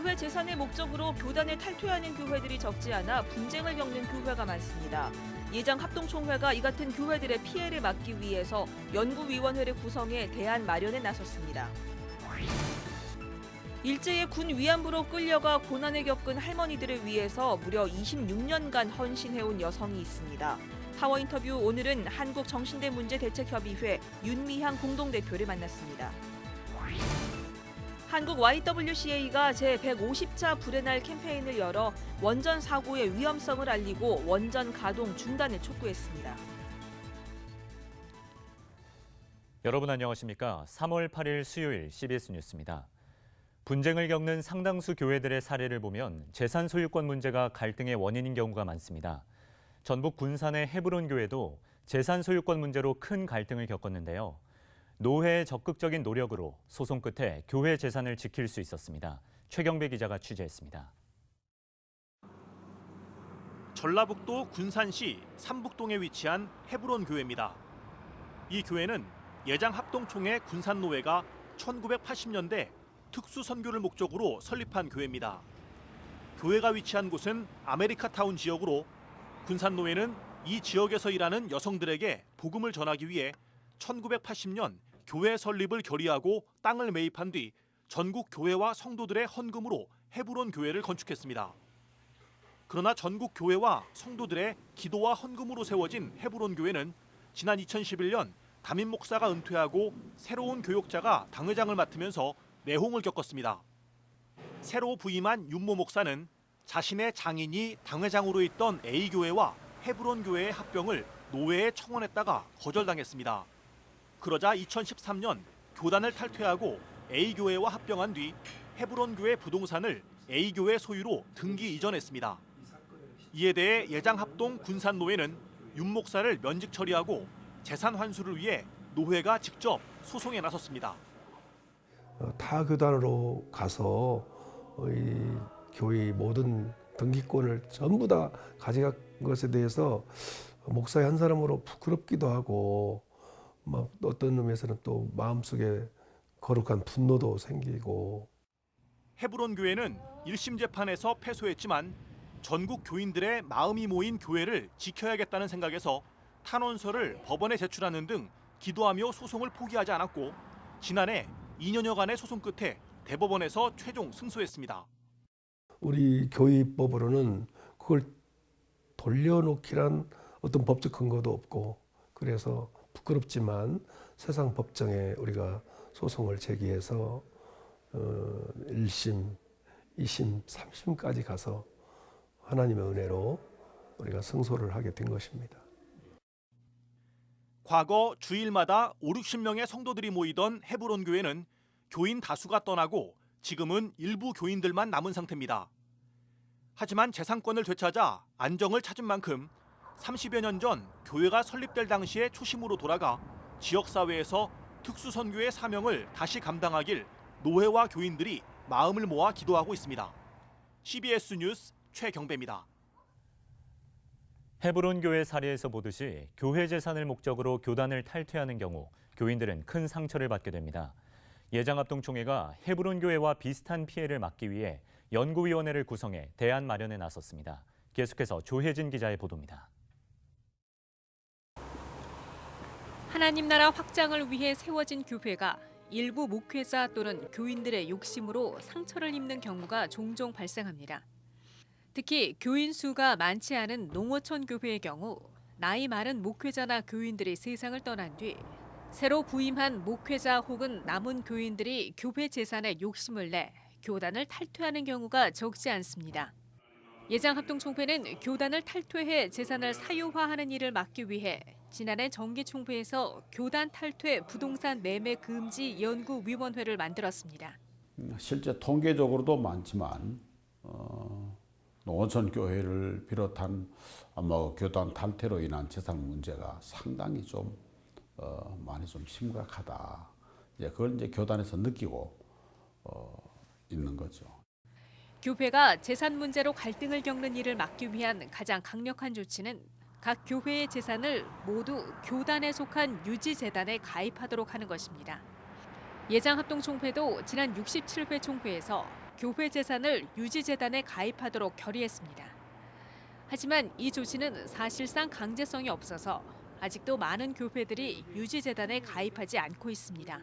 교회 재산을 목적으로 교단을 탈퇴하는 교회들이 적지 않아 분쟁을 겪는 교회가 많습니다. 예장 합동총회가 이 같은 교회들의 피해를 막기 위해서 연구위원회를 구성해 대안 마련에 나섰습니다. 일제의 군 위안부로 끌려가 고난을 겪은 할머니들을 위해서 무려 26년간 헌신해온 여성이 있습니다. 파워 인터뷰 오늘은 한국정신대문제대책협의회 윤미향 공동대표를 만났습니다. 한국 YWCA가 제150차 불의 날 캠페인을 열어 원전 사고의 위험성을 알리고 원전 가동 중단을 촉구했습니다. 여러분 안녕하십니까? 3월 8일 수요일 CBS 뉴스입니다. 분쟁을 겪는 상당수 교회들의 사례를 보면 재산 소유권 문제가 갈등의 원인인 경우가 많습니다. 전북 군산의 헤브론 교회도 재산 소유권 문제로 큰 갈등을 겪었는데요. 노회의 적극적인 노력으로 소송 끝에 교회 재산을 지킬 수 있었습니다. 최경배 기자가 취재했습니다. 전라북도 군산시 삼북동에 위치한 헤브론 교회입니다. 이 교회는 예장합동총회 군산노회가 1980년대 특수선교를 목적으로 설립한 교회입니다. 교회가 위치한 곳은 아메리카타운 지역으로 군산노회는 이 지역에서 일하는 여성들에게 복음을 전하기 위해 1980년 교회 설립을 결의하고 땅을 매입한 뒤 전국 교회와 성도들의 헌금으로 헤브론 교회를 건축했습니다. 그러나 전국 교회와 성도들의 기도와 헌금으로 세워진 헤브론 교회는 지난 2011년 담임 목사가 은퇴하고 새로운 교역자가 당회장을 맡으면서 내홍을 겪었습니다. 새로 부임한 윤모 목사는 자신의 장인이 당회장으로 있던 A교회와 헤브론 교회의 합병을 노회에 청원했다가 거절당했습니다. 그러자 2013년 교단을 탈퇴하고 A교회와 합병한 뒤 헤브론 교회 부동산을 A교회 소유로 등기 이전했습니다. 이에 대해 예장합동 군산노회는 윤 목사를 면직 처리하고 재산 환수를 위해 노회가 직접 소송에 나섰습니다. 타 교단으로 가서 이 교회 모든 등기권을 전부 다 가져간 것에 대해서 목사 한 사람으로 부끄럽기도 하고 막 어떤 의미에서는 또 마음속에 거룩한 분노도 생기고. 헤브론 교회는 1심 재판에서 패소했지만 전국 교인들의 마음이 모인 교회를 지켜야겠다는 생각에서 탄원서를 법원에 제출하는 등 기도하며 소송을 포기하지 않았고 지난해 2년여간의 소송 끝에 대법원에서 최종 승소했습니다. 우리 교회법으로는 그걸 돌려놓기란 어떤 법적 근거도 없고 그래서 부끄럽지만 세상 법정에 우리가 소송을 제기해서 1심, 2심, 3심까지 가서 하나님의 은혜로 우리가 승소를 하게 된 것입니다. 과거 주일마다 5, 60명의 성도들이 모이던 헤브론 교회는 교인 다수가 떠나고 지금은 일부 교인들만 남은 상태입니다. 하지만 재산권을 되찾아 안정을 찾은 만큼 30여 년 전 교회가 설립될 당시의 초심으로 돌아가 지역사회에서 특수선교의 사명을 다시 감당하길 노회와 교인들이 마음을 모아 기도하고 있습니다. CBS 뉴스 최경배입니다. 헤브론 교회 사례에서 보듯이 교회 재산을 목적으로 교단을 탈퇴하는 경우 교인들은 큰 상처를 받게 됩니다. 예장합동총회가 헤브론 교회와 비슷한 피해를 막기 위해 연구위원회를 구성해 대안 마련에 나섰습니다. 계속해서 조혜진 기자의 보도입니다. 하나님 나라 확장을 위해 세워진 교회가 일부 목회자 또는 교인들의 욕심으로 상처를 입는 경우가 종종 발생합니다. 특히 교인 수가 많지 않은 농어촌 교회의 경우 나이 많은 목회자나 교인들이 세상을 떠난 뒤 새로 부임한 목회자 혹은 남은 교인들이 교회 재산에 욕심을 내 교단을 탈퇴하는 경우가 적지 않습니다. 예장합동총회는 교단을 탈퇴해 재산을 사유화하는 일을 막기 위해 지난해 정기총회에서 교단 탈퇴 부동산 매매 금지 연구위원회를 만들었습니다. 실제 통계적으로도 많지만 농어촌 교회를 비롯한 아마 교단 탈퇴로 인한 재산 문제가 상당히 좀 많이 좀 심각하다. 그걸 이제 교단에서 느끼고 있는 거죠. 교회가 재산 문제로 갈등을 겪는 일을 막기 위한 가장 강력한 조치는 각 교회의 재산을 모두 교단에 속한 유지재단에 가입하도록 하는 것입니다. 예장합동총회도 지난 67회 총회에서 교회 재산을 유지재단에 가입하도록 결의했습니다. 하지만 이 조치는 사실상 강제성이 없어서 아직도 많은 교회들이 유지재단에 가입하지 않고 있습니다.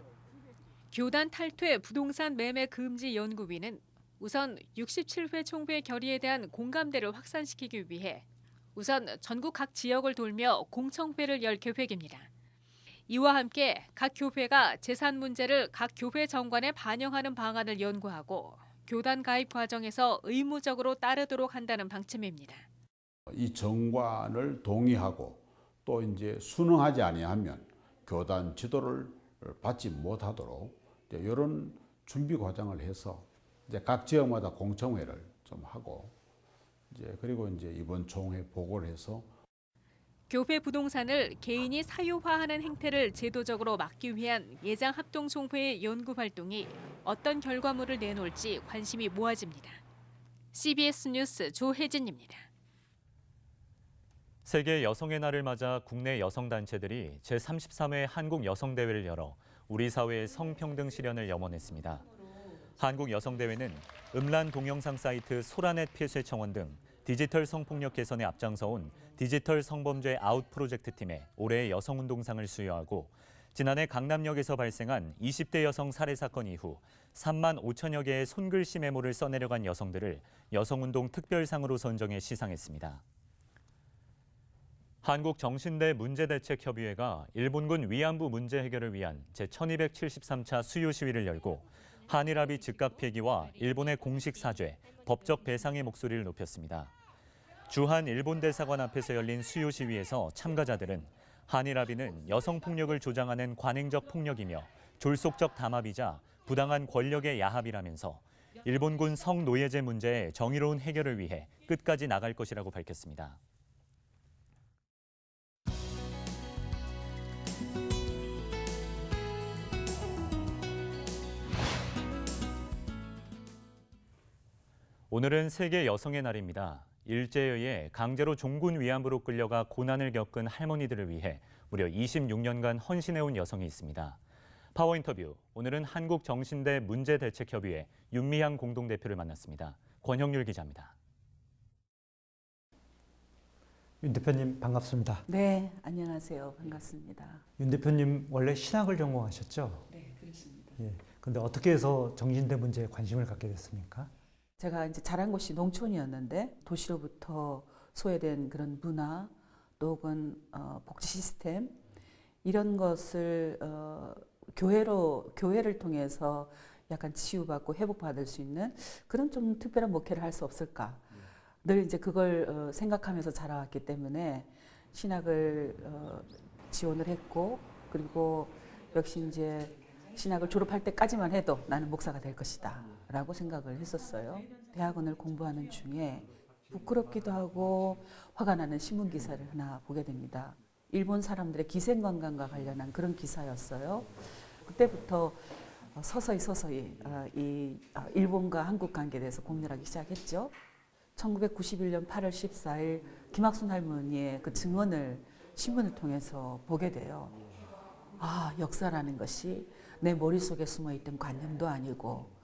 교단 탈퇴 부동산 매매 금지 연구위는 우선 67회 총회 결의에 대한 공감대를 확산시키기 위해 우선 전국 각 지역을 돌며 공청회를 열 계획입니다. 이와 함께 각 교회가 재산 문제를 각 교회 정관에 반영하는 방안을 연구하고 교단 가입 과정에서 의무적으로 따르도록 한다는 방침입니다. 이 정관을 동의하고 또 이제 순응하지 아니하면 교단 지도를 받지 못하도록 이런 준비 과정을 해서 이제 각 지역마다 공청회를 좀 하고 이제 그리고 이제 이번 총회 보고를 해서 교회 부동산을 개인이 사유화하는 행태를 제도적으로 막기 위한 예장 합동총회의 연구 활동이 어떤 결과물을 내놓을지 관심이 모아집니다. CBS 뉴스 조혜진입니다. 세계 여성의 날을 맞아 국내 여성단체들이 제33회 한국여성대회를 열어 우리 사회의 성평등 실현을 염원했습니다. 한국여성대회는 음란 동영상 사이트 소라넷 폐쇄청원 등 디지털 성폭력 개선에 앞장서온 디지털 성범죄 아웃 프로젝트 팀의 올해의 여성운동상을 수여하고 지난해 강남역에서 발생한 20대 여성 살해 사건 이후 3만 5천여 개의 손글씨 메모를 써내려간 여성들을 여성운동 특별상으로 선정해 시상했습니다. 한국정신대 문제대책협의회가 일본군 위안부 문제 해결을 위한 제1273차 수요 시위를 열고 한일합의 즉각 폐기와 일본의 공식 사죄, 법적 배상의 목소리를 높였습니다. 주한 일본 대사관 앞에서 열린 수요 시위에서 참가자들은 한일합의는 여성폭력을 조장하는 관행적 폭력이며 졸속적 담합이자 부당한 권력의 야합이라면서 일본군 성노예제 문제의 정의로운 해결을 위해 끝까지 나갈 것이라고 밝혔습니다. 오늘은 세계 여성의 날입니다. 일제에 의해 강제로 종군 위안부로 끌려가 고난을 겪은 할머니들을 위해 무려 26년간 헌신해온 여성이 있습니다. 파워 인터뷰, 오늘은 한국정신대 문제대책협의회 윤미향 공동대표를 만났습니다. 권형률 기자입니다. 윤 대표님 반갑습니다. 네, 안녕하세요. 반갑습니다. 윤 대표님 원래 신학을 전공하셨죠? 네, 그렇습니다. 예. 근데 어떻게 해서 정신대 문제에 관심을 갖게 됐습니까? 제가 이제 자란 곳이 농촌이었는데 도시로부터 소외된 그런 문화, 또 혹은 복지 시스템 이런 것을 교회를 통해서 약간 치유받고 회복받을 수 있는 그런 좀 특별한 목회를 할 수 없을까? 늘 이제 그걸 생각하면서 자라왔기 때문에 신학을 지원을 했고 그리고 역시 이제 신학을 졸업할 때까지만 해도 나는 목사가 될 것이다 라고 생각을 했었어요. 대학원을 공부하는 중에 부끄럽기도 하고 화가 나는 신문 기사를 하나 보게 됩니다. 일본 사람들의 기생관광과 관련한 그런 기사였어요. 그때부터 서서히 이 일본과 한국 관계에 대해서 고민하기 시작했죠. 1991년 8월 14일 김학순 할머니의 그 증언을 신문을 통해서 보게 돼요. 아, 역사라는 것이 내 머릿속에 숨어있던 관념도 아니고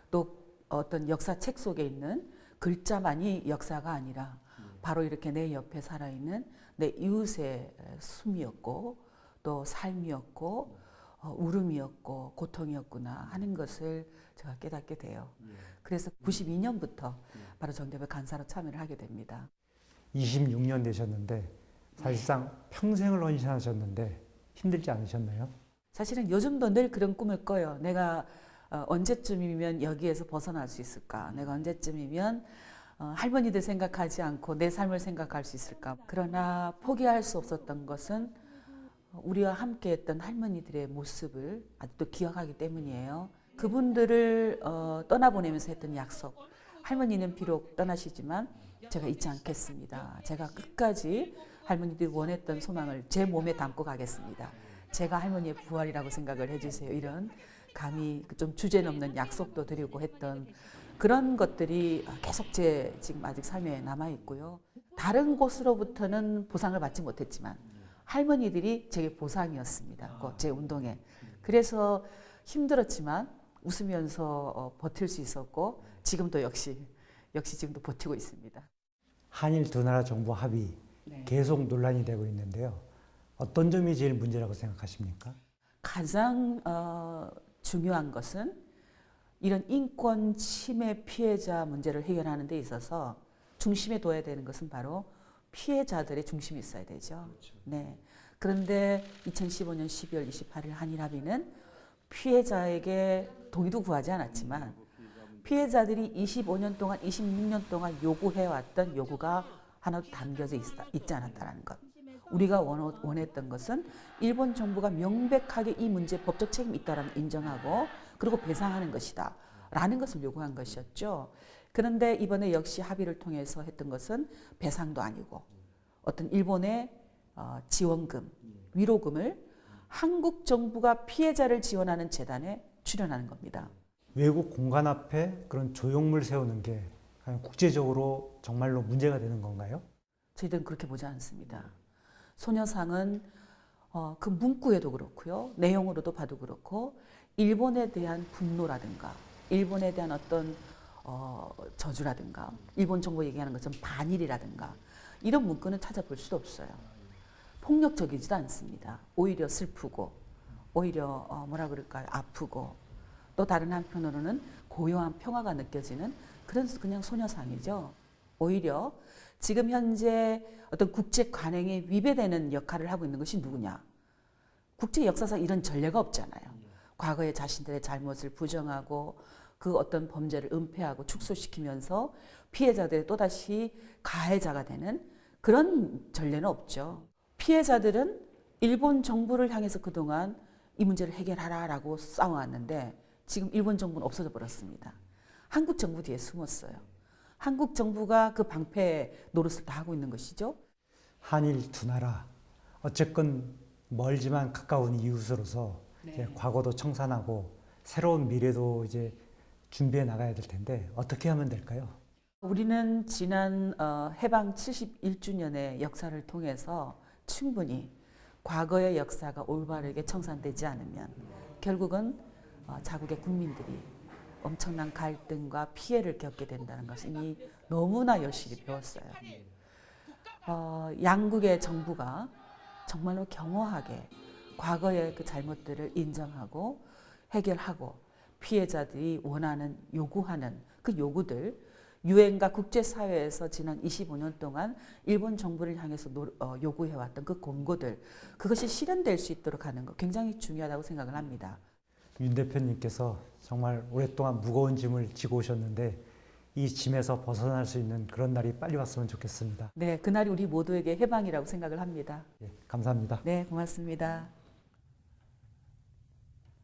또 어떤 역사책 속에 있는 글자만이 역사가 아니라 바로 이렇게 내 옆에 살아있는 내 이웃의 숨이었고 또 삶이었고 울음이었고 고통이었구나 하는 것을 제가 깨닫게 돼요. 그래서 92년부터 바로 정대회 간사로 참여를 하게 됩니다. 26년 되셨는데 사실상 평생을 헌신하셨는데 힘들지 않으셨나요? 사실은 요즘도 늘 그런 꿈을 꿔요. 내가 언제쯤이면 여기에서 벗어날 수 있을까? 내가 언제쯤이면 할머니들 생각하지 않고 내 삶을 생각할 수 있을까? 그러나 포기할 수 없었던 것은 우리와 함께했던 할머니들의 모습을 아직도 기억하기 때문이에요. 그분들을 떠나보내면서 했던 약속. 할머니는 비록 떠나시지만 제가 잊지 않겠습니다. 제가 끝까지 할머니들이 원했던 소망을 제 몸에 담고 가겠습니다. 제가 할머니의 부활이라고 생각을 해주세요. 이런 감히 좀 주제넘는 약속도 드리고 했던 그런 것들이 계속 제 지금 아직 삶에 남아 있고요. 다른 곳으로부터는 보상을 받지 못했지만 할머니들이 제게 보상이었습니다. 제 운동에. 그래서 힘들었지만 웃으면서 버틸 수 있었고 지금도 역시 지금도 버티고 있습니다. 한일 두 나라 정부 합의 네. 계속 논란이 되고 있는데요. 어떤 점이 제일 문제라고 생각하십니까? 가장 중요한 것은 이런 인권 침해 피해자 문제를 해결하는 데 있어서 중심에 둬야 되는 것은 바로 피해자들의 중심이 있어야 되죠. 네. 그런데 2015년 12월 28일 한일 합의는 피해자에게 동의도 구하지 않았지만 피해자들이 25년 동안 26년 동안 요구해왔던 요구가 하나도 담겨져 있지 않았다는 것. 우리가 원했던 것은 일본 정부가 명백하게 이 문제에 법적 책임이 있다는 인정하고 그리고 배상하는 것이다 라는 것을 요구한 것이었죠. 그런데 이번에 역시 합의를 통해서 했던 것은 배상도 아니고 어떤 일본의 지원금, 위로금을 한국 정부가 피해자를 지원하는 재단에 출연하는 겁니다. 외국 공간 앞에 그런 조형물 세우는 게 국제적으로 정말로 문제가 되는 건가요? 저희들은 그렇게 보지 않습니다. 소녀상은 그 문구에도 그렇고요. 내용으로도 봐도 그렇고 일본에 대한 분노라든가 일본에 대한 어떤 저주라든가 일본 정부 얘기하는 것처럼 반일이라든가 이런 문구는 찾아볼 수도 없어요. 폭력적이지도 않습니다. 오히려 슬프고 오히려 뭐라 그럴까요? 아프고 또 다른 한편으로는 고요한 평화가 느껴지는 그런 그냥 소녀상이죠. 오히려 지금 현재 어떤 국제 관행에 위배되는 역할을 하고 있는 것이 누구냐? 국제 역사상 이런 전례가 없잖아요. 과거의 자신들의 잘못을 부정하고 그 어떤 범죄를 은폐하고 축소시키면서 피해자들이 또다시 가해자가 되는 그런 전례는 없죠. 피해자들은 일본 정부를 향해서 그동안 이 문제를 해결하라라고 싸워왔는데 지금 일본 정부는 없어져 버렸습니다. 한국 정부 뒤에 숨었어요. 한국 정부가 그 방패 노릇을 다 하고 있는 것이죠. 한일 두 나라 어쨌건 멀지만 가까운 이웃으로서 네. 이제 과거도 청산하고 새로운 미래도 이제 준비해 나가야 될 텐데 어떻게 하면 될까요? 우리는 지난 해방 71주년의 역사를 통해서 충분히 과거의 역사가 올바르게 청산되지 않으면 결국은 자국의 국민들이 엄청난 갈등과 피해를 겪게 된다는 것을 이미 너무나 여실히 배웠어요. 양국의 정부가 정말로 겸허하게 과거의 그 잘못들을 인정하고 해결하고 피해자들이 원하는 요구하는 그 요구들 유엔과 국제사회에서 지난 25년 동안 일본 정부를 향해서 요구해왔던 그 공고들 그것이 실현될 수 있도록 하는 것 굉장히 중요하다고 생각을 합니다. 윤 대표님께서 정말 오랫동안 무거운 짐을 지고 오셨는데 이 짐에서 벗어날 수 있는 그런 날이 빨리 왔으면 좋겠습니다. 네, 그날이 우리 모두에게 해방이라고 생각을 합니다. 예, 감사합니다. 네, 고맙습니다.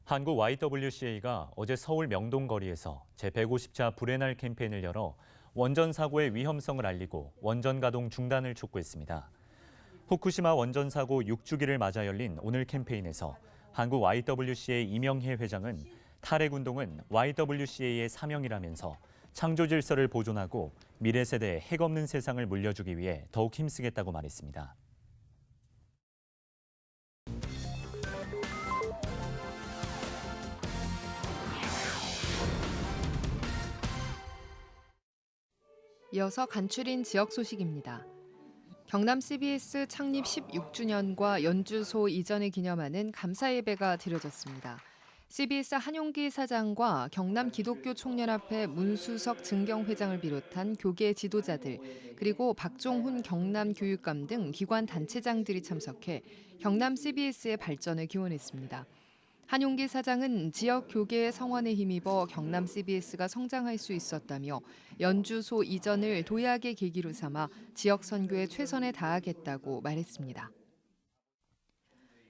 한국 YWCA가 어제 서울 명동거리에서 제150차 불의 날 캠페인을 열어 원전 사고의 위험성을 알리고 원전 가동 중단을 촉구했습니다. 후쿠시마 원전 사고 6주기를 맞아 열린 오늘 캠페인에서 한국 YWCA 이명혜 회장은 탈핵 운동은 YWCA의 사명이라면서 창조 질서를 보존하고 미래 세대에 핵 없는 세상을 물려주기 위해 더욱 힘쓰겠다고 말했습니다. 이어서 간추린 지역 소식입니다. 경남 CBS 창립 16주년과 연주소 이전을 기념하는 감사 예배가 드려졌습니다. CBS 한용기 사장과 경남 기독교 총연합회 문수석 증경회장을 비롯한 교계 지도자들 그리고 박종훈 경남 교육감 등 기관 단체장들이 참석해 경남 CBS의 발전을 기원했습니다. 한용기 사장은 지역 교계의 성원에 힘입어 경남 CBS가 성장할 수 있었다며 연주소 이전을 도약의 계기로 삼아 지역 선교에 최선을 다하겠다고 말했습니다.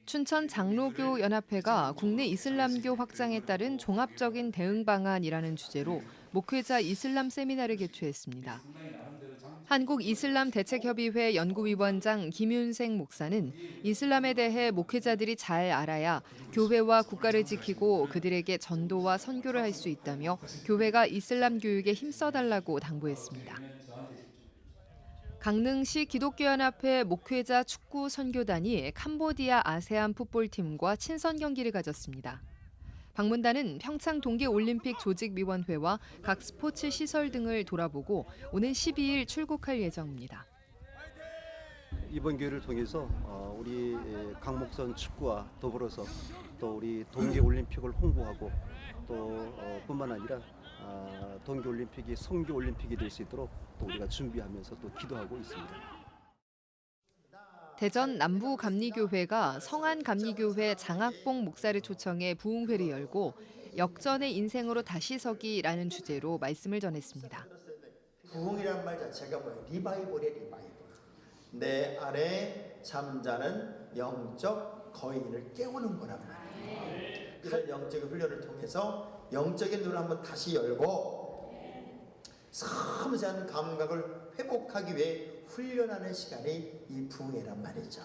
춘천 장로교 연합회가 국내 이슬람교 확장에 따른 종합적인 대응 방안이라는 주제로 목회자 이슬람 세미나를 개최했습니다. 한국이슬람대책협의회 연구위원장 김윤생 목사는 이슬람에 대해 목회자들이 잘 알아야 교회와 국가를 지키고 그들에게 전도와 선교를 할 수 있다며 교회가 이슬람 교육에 힘써달라고 당부했습니다. 강릉시 기독교연합회 목회자 축구 선교단이 캄보디아 아세안 풋볼팀과 친선 경기를 가졌습니다. 방문단은 평창 동계올림픽 조직위원회와 각 스포츠 시설 등을 돌아보고 오는 12일 출국할 예정입니다. 이번 기회를 통해서 우리 강목선 축구와 더불어서 또 우리 동계올림픽을 홍보하고 또 뿐만 아니라 동계올림픽이 성교올림픽이 될 수 있도록 또 우리가 준비하면서 또 기도하고 있습니다. 대전 남부감리교회가 성안감리교회 장학봉 목사를 초청해 부흥회를 열고 역전의 인생으로 다시 서기라는 주제로 말씀을 전했습니다. 부흥이란 말 자체가 뭐예요? 리바이벌이에요, 리바이벌. 내 안에 잠자는 영적 거인을 깨우는 거란 말이에요. 이런 영적인 훈련을 통해서 영적인 눈을 한번 다시 열고 섬세한 감각을 회복하기 위해 훈련하는 시간이 이 부흥회란 말이죠.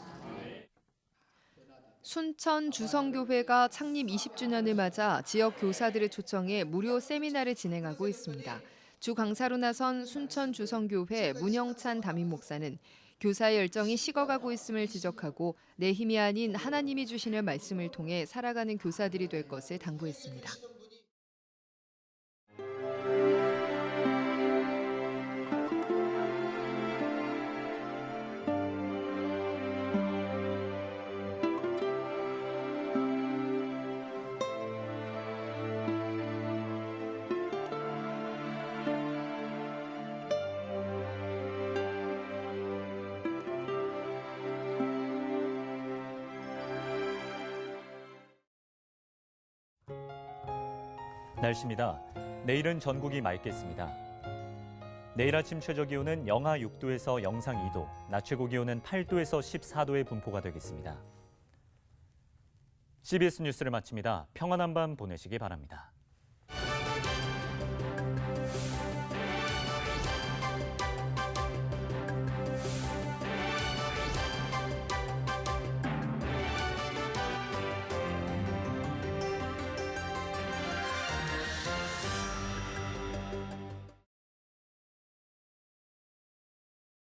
순천 주성교회가 창립 20주년을 맞아 지역 교사들을 초청해 무료 세미나를 진행하고 있습니다. 주 강사로 나선 순천 주성교회 문영찬 담임 목사는 교사의 열정이 식어가고 있음을 지적하고 내 힘이 아닌 하나님이 주시는 말씀을 통해 살아가는 교사들이 될 것을 당부했습니다. 날씨입니다. 내일은 전국이 맑겠습니다. 내일 아침 최저기온은 영하 6도에서 영상 2도, 낮 최고기온은 8도에서 14도의 분포가 되겠습니다. CBS 뉴스를 마칩니다. 평안한 밤 보내시기 바랍니다.